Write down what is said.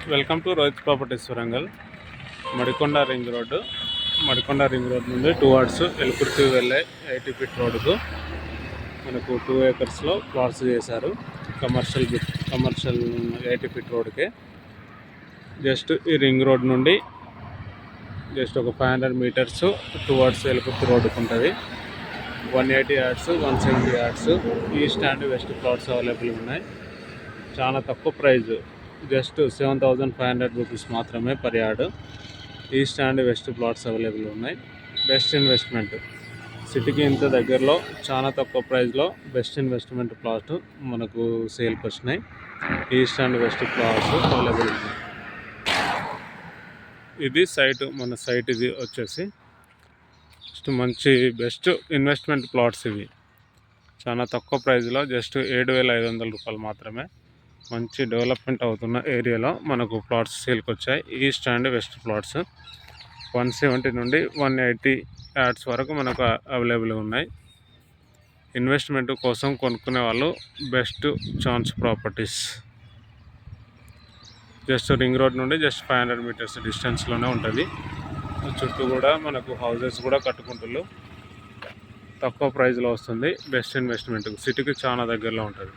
Welcome to Rohit properties Warangal. Madikonda ring road నుండి towards ఎలుకుర్తి వెళ్ళే 80 feet రోడ్డుకు మనకు 2 ఏకర్స్లో ప్లాట్స్ చేశారు. కమర్షియల్ 80 ఫీట్ రోడ్డుకే జస్ట్ ఈ రింగ్ రోడ్ నుండి జస్ట్ ఒక 500 మీటర్స్ టువర్డ్స్ ఎలుకుర్తి రోడ్డుకు ఉంటుంది. 180 yards 170 yards east and west plots available ఉన్నాయి. చాలా తక్కువ ప్రైజ్, జస్ట్ 7,500 రూపీస్ మాత్రమే per yard. East and west plots available ఉన్నాయి. బెస్ట్ ఇన్వెస్ట్మెంట్, సిటీకి ఇంత దగ్గరలో చాలా తక్కువ ప్రైస్లో బెస్ట్ ఇన్వెస్ట్మెంట్ ప్లాట్ మనకు సేల్కి వచ్చినాయి. East and west plots available ఉన్నాయి. ఇది సైట్, మన సైట్ ఇది వచ్చేసి మంచి బెస్ట్ ఇన్వెస్ట్మెంట్ ప్లాట్స్. ఇవి చాలా తక్కువ ప్రైస్లో జస్ట్ 7,500 రూపాయలు మాత్రమే. మంచి డెవలప్మెంట్ అవుతున్న ఏరియాలో మనకు ప్లాట్స్ సేల్కి వచ్చాయి. ఈస్ట్ అండ్ వెస్ట్ ప్లాట్స్ 170 నుండి 180 యార్డ్స్ వరకు మనకు అవైలబుల్ ఉన్నాయి. ఇన్వెస్ట్మెంట్ కోసం కొనుక్కునే వాళ్ళు best chance properties. Just ring road నుండి జస్ట్ 500 మీటర్స్ డిస్టెన్స్లోనే ఉంటుంది. చుట్టూ కూడా మనకు హౌజెస్ కూడా కట్టుకుంటున్నారు. తక్కువ ప్రైస్లో వస్తుంది. బెస్ట్ ఇన్వెస్ట్మెంట్, సిటీకి చాలా దగ్గరలో ఉంటుంది.